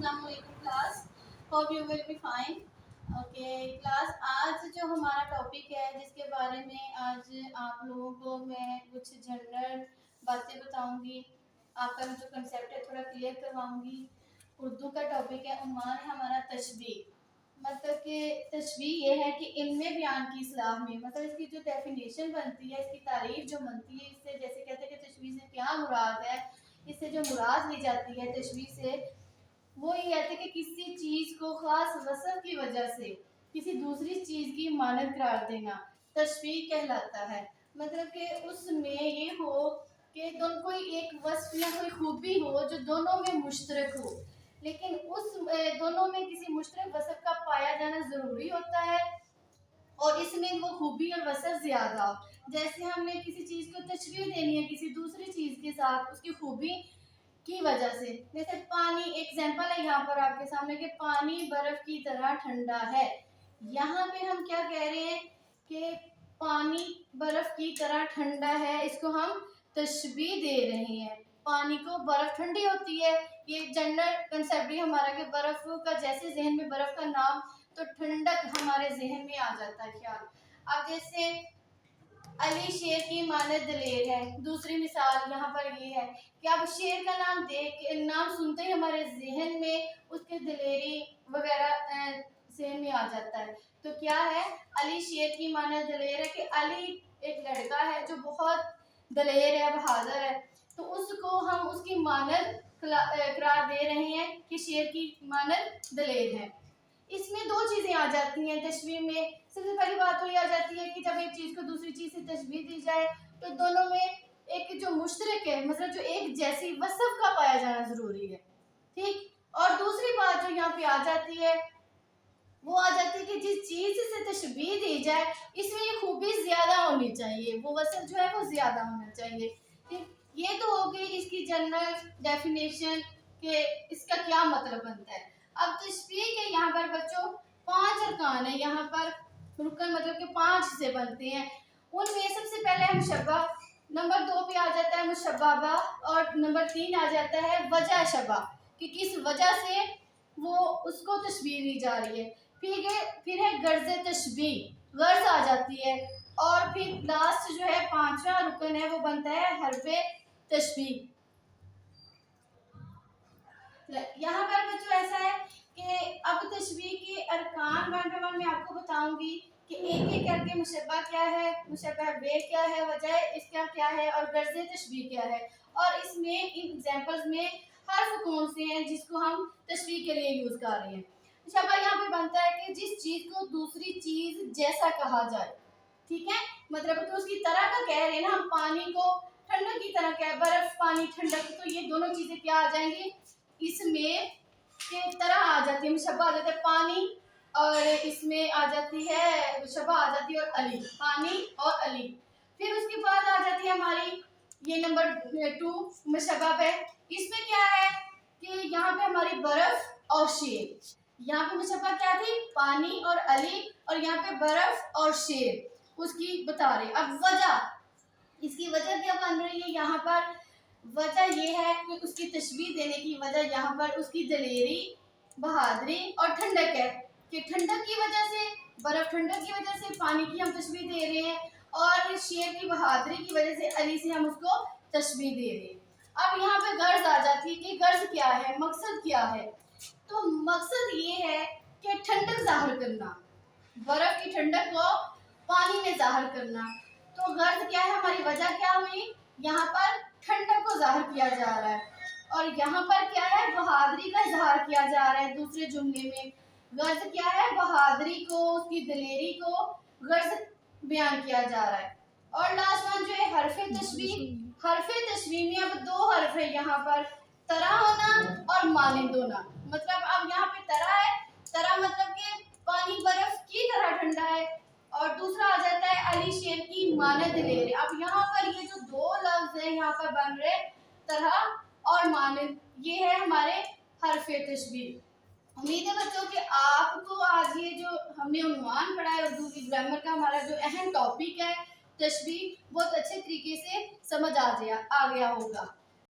अस्सलाम वालेकुम class, hope you will be fine. Okay class, आज जो हमारा टॉपिक है जिसके बारे में आज आप लोगों को मैं कुछ जनरल बातें बताऊंगी, आपका जो कंसेप्ट है थोड़ा क्लियर करवाऊंगी। उर्दू का टॉपिक है, उन्वान है हमारा तशबीह। मतलब कि तशबीह ये है कि इल्म बयान की इस्लाह में, मतलब इसकी जो डेफिनेशन बनती है, इसकी तारीफ जो बनती है, इससे जैसे कहते हैं कि तशबीह से क्या मुराद है, इससे जो मुराद ली जाती है तशबीह से, वो ये कहते हैं कि किसी चीज़ को ख़ास वसफ़ की वजह से किसी दूसरी चीज़ की मानद करार देना तशबीह कहलाता है। मतलब कि उसमें ये हो कि दोनों कोई एक वस्फ़ या कोई खूबी हो जो दोनों में मुश्तरक हो, लेकिन उस दोनों में किसी मुश्तरक वसफ़ का पाया जाना ज़रूरी होता है और इसमें वो खूबी और वसफ़ ज़्यादा हो। जैसे हमने किसी चीज़ को तशबीह देनी है किसी दूसरी चीज़ के साथ उसकी खूबी की वजह से, जैसे पानी एग्जाम्पल है यहाँ पर आपके सामने कि पानी बर्फ की तरह ठंडा है। यहाँ पे हम क्या कह रहे हैं कि पानी बर्फ की तरह ठंडा है, इसको हम तशबीह दे रहे हैं। पानी को बर्फ ठंडी होती है, ये जनरल कंसेप्ट भी हमारा कि बर्फ का जैसे जहन में बर्फ का नाम तो ठंडक हमारे जहन में आ जाता है ख्याल। अब जैसे अली शेर की मानद दलेर है, दूसरी मिसाल यहाँ पर ये है कि अब शेर का नाम नाम सुनते ही हमारे जहन में उसके दलेरी वगैरह जहन में आ जाता है। तो क्या है, अली शेर की मानद दलेर है कि अली एक लड़का है जो बहुत दलेर है, बहादुर है, तो उसको हम उसकी मानद करार दे रहे हैं कि शेर की मानद दलेर है। इसमें दो चीज़ें आ जाती हैं तशबीह में। सबसे पहली बात तो ये आ जाती है कि जब एक चीज़ को दूसरी चीज़ से तशबीह दी जाए तो दोनों में एक जो मुश्तरक है, मतलब जो एक जैसी वसफ़ का पाया जाना ज़रूरी है, ठीक। और दूसरी बात जो यहाँ पे आ जाती है वो आ जाती है कि जिस चीज़ से तशबीह दी जाए इसमें ये खूबी ज़्यादा होनी चाहिए, वो वसफ़ जो है वो ज़्यादा होना चाहिए, ठीक। ये तो हो गई इसकी जनरल डेफिनेशन कि इसका क्या मतलब बनता है। अब तशबीह के यहाँ पर बच्चों 5 अरकान है, यहाँ पर रुकन मतलब कि 5 हिस्से बनते हैं। उनमें सबसे पहले है मुशब्बह, नंबर 2 पे आ जाता है मुशब्बह और नंबर 3 आ जाता है वजह शबह, कि किस वजह से वो उसको तशबीह दी जा रही है। फिर है गर्ज तशबीह, गर्ज आ जाती है। और फिर लास्ट जो है 5वां रुकन है वो बनता है हरफ तशबीह। यहाँ पर बच्चों ऐसा है कि अब तशबीह के अरकान 1 बाय 1 मैं आपको बताऊंगी कि एक एक करके मुशब्बह क्या है, मुशब्बह बे क्या है, वजह इसका क्या है और गर्ज तशबीह क्या है, और इसमें एग्जांपल्स में हर्फ कौन से हैं जिसको हम तशबीह के लिए यूज कर रहे हैं। मुशब्बह यहाँ पे बनता है कि जिस चीज को दूसरी चीज जैसा कहा जाए, ठीक है। मतलब कि उसकी तरह का कह रहे हैं ना हम, पानी को ठंडक की तरह क्या है, बर्फ पानी ठंडक, तो ये दोनों चीजें क्या आ जाएंगी इसमें के तरह आ जाती है। मुशब्बह आ जाता है पानी और इसमें आ जाती है मुशब्बह आ जाती है और अली, पानी और अली। फिर उसके बाद आ जाती है हमारी ये नंबर 2 मुशब्बह पे। इसमें क्या है कि यहाँ पे हमारी बर्फ और शेर, यहाँ पे मुशब्बह क्या थी, पानी और अली, और यहाँ पे बर्फ और शेर उसकी बता रहे। अब वजह, इसकी वजह क्या बन रही है यहाँ पर, वजह ये है कि उसकी तशबीह देने की वजह यहाँ पर उसकी दलेरी, बहादुरी और ठंडक है, कि ठंडक की वजह से, बर्फ ठंडक की वजह से पानी की हम तशबीह दे रहे हैं, और शेर की बहादुरी की वजह से अली से हम उसको तशबीह दे रहे हैं। अब यहाँ पे गर्ज आ जाती है कि गर्ज क्या है, मकसद क्या है। तो मकसद ये है कि ठंडक जाहिर करना, बर्फ की ठंडक को पानी में जाहिर करना। तो गर्ज क्या है, हमारी वजह क्या हुई, यहाँ पर ठंडक को जाहिर किया जा रहा है, और यहाँ पर क्या है, बहादुरी का इजहार किया जा रहा है। दूसरे जुमले में गर्ज क्या है, बहादुरी को, उसकी दलेरी को गर्ज बयान किया जा रहा है। और लास्ट वन जो है हरफे तशबीह। हरफे तशबीह में अब 2 हरफ है यहाँ पर, तरह होना और मानिंद होना। मतलब अब यहाँ पे तरह है, तरह मतलब कि पानी बर्फ की तरह ठंडा है, और दूसरा आ जाता है अली शेर की मानद ले रहे। अब यहाँ पर ये जो 2 लफ्ज है यहाँ पर बन रहे तरह और मानद, ये है हमारे हरफे तशबीह। उम्मीद है बच्चों कि आपको आज ये जो हमने उन्वान पढ़ा है उर्दू की ग्रामर का, हमारा जो अहम टॉपिक है तशबीह, बहुत अच्छे तरीके से समझ आ गया होगा।